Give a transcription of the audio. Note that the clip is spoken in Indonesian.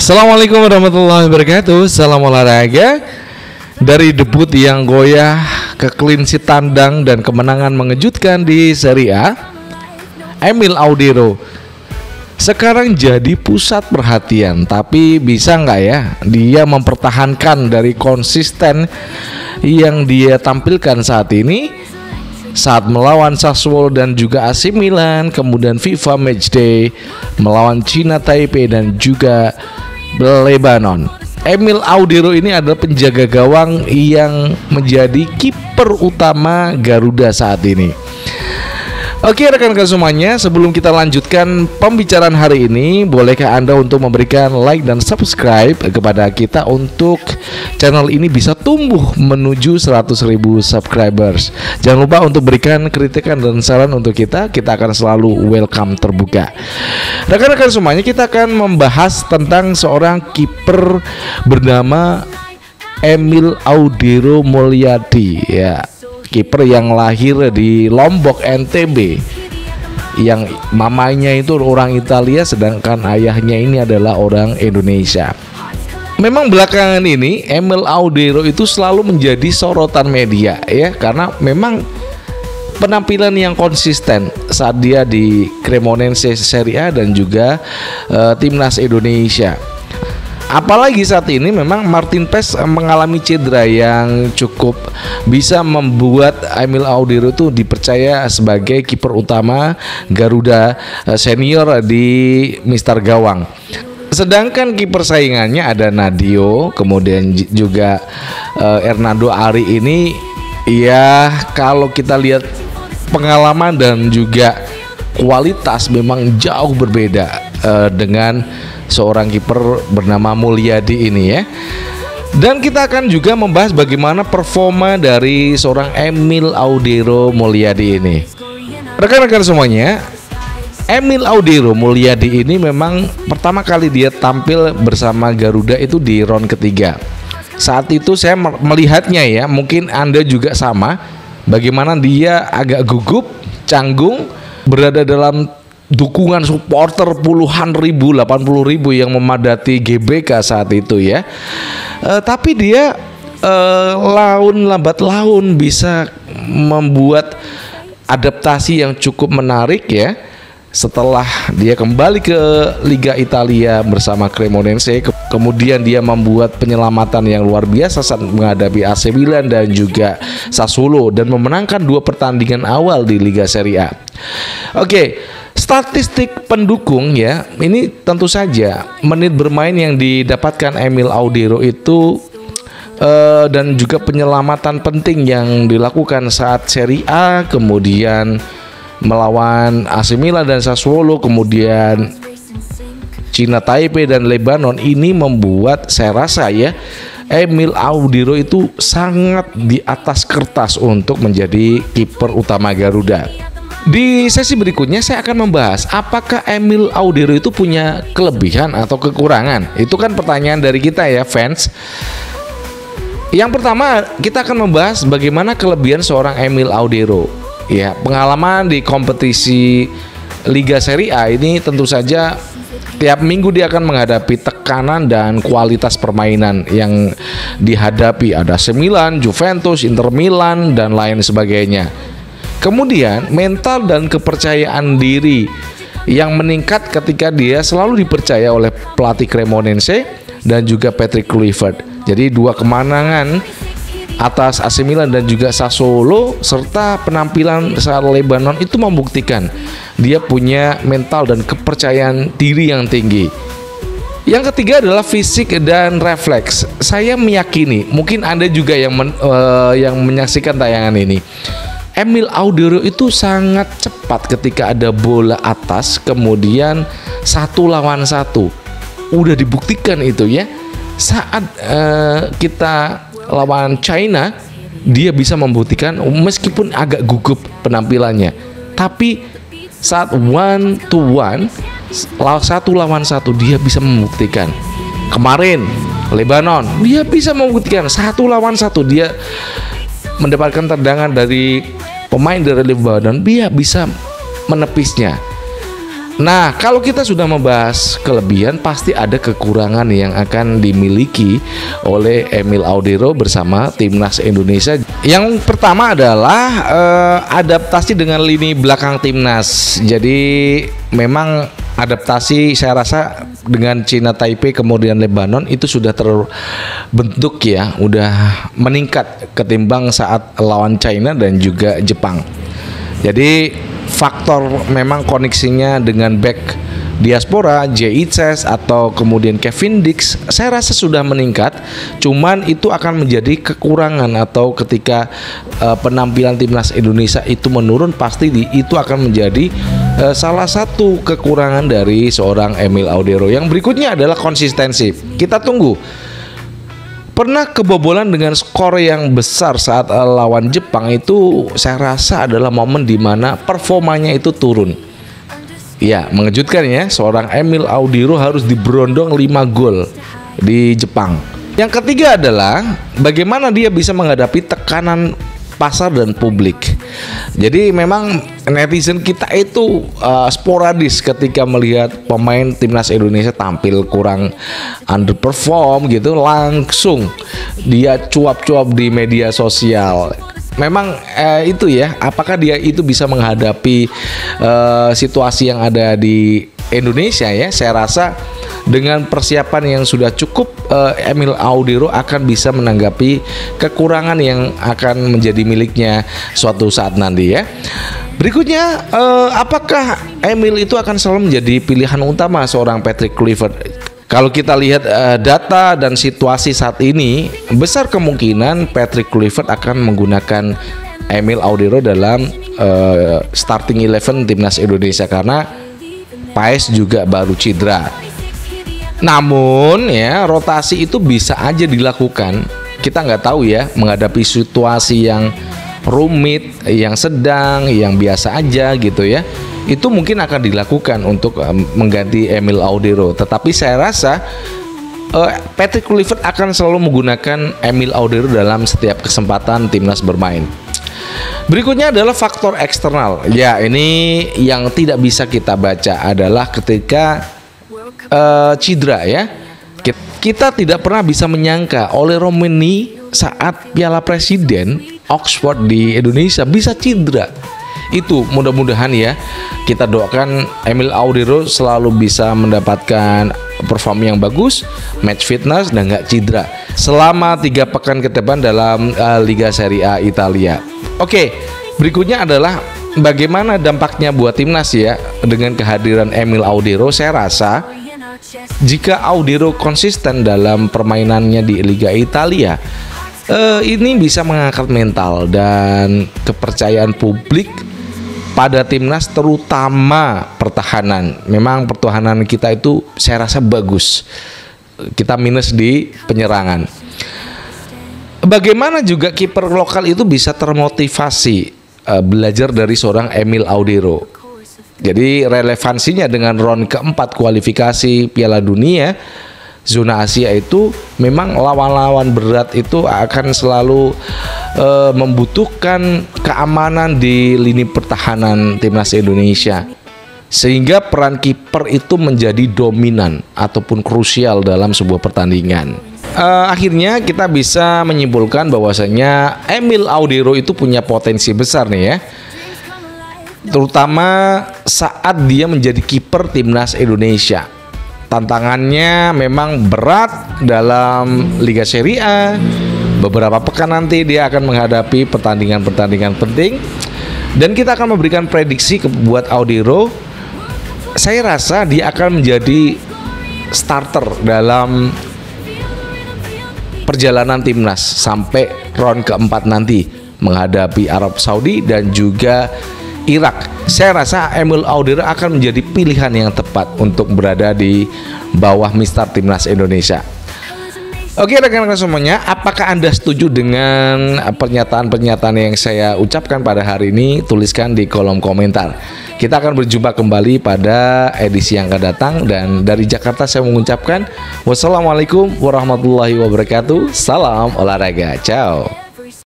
Assalamualaikum warahmatullahi wabarakatuh. Salam olahraga. Dari debut yang goyah ke clean sheet tandang dan kemenangan mengejutkan di Serie A, Emil Audero sekarang jadi pusat perhatian. Tapi bisa nggak ya dia mempertahankan dari konsisten yang dia tampilkan saat ini saat melawan Sassuolo dan juga AC Milan, kemudian FIFA Matchday melawan China Taipei dan juga Lebanon. Emil Audero ini adalah penjaga gawang yang menjadi kiper utama Garuda saat ini. Oke rekan-rekan semuanya, sebelum kita lanjutkan pembicaraan hari ini, bolehkah Anda untuk memberikan like dan subscribe kepada kita untuk channel ini bisa tumbuh menuju 100.000 subscribers. Jangan lupa untuk berikan kritikan dan saran untuk kita akan selalu welcome terbuka. Rekan-rekan semuanya, kita akan membahas tentang seorang kiper bernama Emil Audero Mulyadi ya. Kiper yang lahir di Lombok NTB, yang mamanya itu orang Italia sedangkan ayahnya ini adalah orang Indonesia. Memang belakangan ini Emil Audero itu selalu menjadi sorotan media ya, karena memang penampilan yang konsisten saat dia di Cremonense Serie A dan juga timnas Indonesia. Apalagi saat ini memang Martin Paes mengalami cedera yang cukup bisa membuat Emil Audero itu dipercaya sebagai kiper utama Garuda senior di Mister Gawang. Sedangkan kiper saingannya ada Nadio, kemudian juga Hernando Ari ini ya, kalau kita lihat pengalaman dan juga kualitas memang jauh berbeda dengan seorang kiper bernama Mulyadi ini ya. Dan kita akan juga membahas bagaimana performa dari seorang Emil Audero Mulyadi ini. Rekan-rekan semuanya, Emil Audero Mulyadi ini memang pertama kali dia tampil bersama Garuda itu di round ketiga. Saat itu saya melihatnya ya, mungkin Anda juga sama, bagaimana dia agak gugup, canggung, berada dalam dukungan supporter puluhan ribu, 80 ribu yang memadati GBK saat itu ya. Tapi dia laun lambat laun bisa membuat adaptasi yang cukup menarik ya. Setelah dia kembali ke Liga Italia bersama Cremonense, kemudian dia membuat penyelamatan yang luar biasa saat menghadapi AC Milan dan juga Sassuolo dan memenangkan 2 pertandingan awal di Liga Serie A. Oke, statistik pendukung ya, ini tentu saja menit bermain yang didapatkan Emil Audero itu dan juga penyelamatan penting yang dilakukan saat Serie A, kemudian melawan AC Milan dan Sassuolo, kemudian China Taipei dan Lebanon, ini membuat saya rasa ya Emil Audero itu sangat di atas kertas untuk menjadi kiper utama Garuda. Di sesi berikutnya saya akan membahas apakah Emil Audero itu punya kelebihan atau kekurangan. Itu kan pertanyaan dari kita ya fans. Yang pertama kita akan membahas bagaimana kelebihan seorang Emil Audero. Ya, pengalaman di kompetisi Liga Serie A ini tentu saja tiap minggu dia akan menghadapi tekanan dan kualitas permainan yang dihadapi. Ada AC Milan, Juventus, Inter Milan dan lain sebagainya. Kemudian mental dan kepercayaan diri yang meningkat ketika dia selalu dipercaya oleh pelatih Cremonense dan juga Patrick Kluivert. Jadi 2 kemenangan atas AC Milan dan juga Sassuolo serta penampilan saat Lebanon itu membuktikan dia punya mental dan kepercayaan diri yang tinggi. Yang ketiga adalah fisik dan refleks. Saya meyakini mungkin Anda juga yang menyaksikan tayangan ini, Emil Audero itu sangat cepat ketika ada bola atas, kemudian 1 lawan 1. Udah dibuktikan itu ya. Saat kita lawan China, dia bisa membuktikan meskipun agak gugup penampilannya. Tapi saat 1-1 lawan 1 dia bisa membuktikan. Kemarin Lebanon dia bisa membuktikan 1 lawan 1 dia mendapatkan tendangan dari pemain dari Lebanon, dia bisa menepisnya. Nah, kalau kita sudah membahas kelebihan, pasti ada kekurangan yang akan dimiliki oleh Emil Audero bersama timnas Indonesia. Yang pertama adalah adaptasi dengan lini belakang timnas. Jadi memang adaptasi saya rasa dengan Cina Taipei kemudian Lebanon itu sudah terbentuk ya, udah meningkat ketimbang saat lawan China dan juga Jepang. Jadi faktor memang koneksinya dengan back diaspora, J.I.C.E.S atau kemudian Kevin Dix, saya rasa sudah meningkat. Cuman itu akan menjadi kekurangan atau ketika penampilan timnas Indonesia itu menurun, pasti itu akan menjadi salah satu kekurangan dari seorang Emil Audero. Yang berikutnya adalah konsistensi. Kita tunggu. Pernah kebobolan dengan skor yang besar saat lawan Jepang itu saya rasa adalah momen dimana performanya itu turun. Ya, mengejutkan ya, seorang Emil Audero harus diberondong 5 gol di Jepang. Yang ketiga adalah bagaimana dia bisa menghadapi tekanan pasar dan publik. Jadi memang netizen kita itu sporadis ketika melihat pemain timnas Indonesia tampil kurang underperform gitu, langsung dia cuap-cuap di media sosial. Memang itu ya, apakah dia itu bisa menghadapi situasi yang ada di Indonesia ya? Saya rasa dengan persiapan yang sudah cukup, Emil Audero akan bisa menanggapi kekurangan yang akan menjadi miliknya suatu saat nanti ya. Berikutnya, apakah Emil itu akan selalu menjadi pilihan utama seorang Patrick Kluivert? Kalau kita lihat data dan situasi saat ini, besar kemungkinan Patrick Kluivert akan menggunakan Emil Audero dalam starting 11 timnas Indonesia karena Paes juga baru cedera. Namun ya, rotasi itu bisa aja dilakukan. Kita nggak tahu ya, menghadapi situasi yang rumit, yang sedang, yang biasa aja gitu ya, itu mungkin akan dilakukan untuk mengganti Emil Audero. Tetapi saya rasa Patrick Kluivert akan selalu menggunakan Emil Audero dalam setiap kesempatan timnas bermain. Berikutnya adalah faktor eksternal. Ya, ini yang tidak bisa kita baca adalah ketika cedera ya. Kita tidak pernah bisa menyangka oleh Romeni saat Piala Presiden Oxford di Indonesia bisa cedera. Itu mudah-mudahan ya, kita doakan Emil Audero selalu bisa mendapatkan perform yang bagus, match fitness dan nggak cedera selama 3 pekan ke depan dalam Liga Serie A Italia. Oke, berikutnya adalah bagaimana dampaknya buat timnas ya dengan kehadiran Emil Audero. Saya rasa jika Audero konsisten dalam permainannya di Liga Italia, ini bisa mengangkat mental dan kepercayaan publik pada timnas, terutama pertahanan. Memang pertahanan kita itu saya rasa bagus. Kita minus di penyerangan. Bagaimana juga kiper lokal itu bisa termotivasi belajar dari seorang Emil Audero. Jadi relevansinya dengan round keempat kualifikasi Piala Dunia zona Asia itu, memang lawan-lawan berat itu akan selalu membutuhkan keamanan di lini pertahanan timnas Indonesia, sehingga peran kiper itu menjadi dominan ataupun krusial dalam sebuah pertandingan. Akhirnya kita bisa menyimpulkan bahwasanya Emil Audero itu punya potensi besar nih ya, terutama saat dia menjadi kiper timnas Indonesia. Tantangannya memang berat dalam Liga Serie A. Beberapa pekan nanti dia akan menghadapi pertandingan-pertandingan penting, dan kita akan memberikan prediksi buat Audero. Saya rasa dia akan menjadi starter dalam perjalanan timnas sampai round keempat nanti menghadapi Arab Saudi dan juga Irak. Saya rasa Emil Audero akan menjadi pilihan yang tepat untuk berada di bawah Mister Timnas Indonesia. Oke rekan-rekan semuanya, apakah Anda setuju dengan pernyataan-pernyataan yang saya ucapkan pada hari ini? Tuliskan di kolom komentar. Kita akan berjumpa kembali pada edisi yang akan datang, dan dari Jakarta saya mengucapkan wassalamualaikum warahmatullahi wabarakatuh. Salam olahraga. Ciao.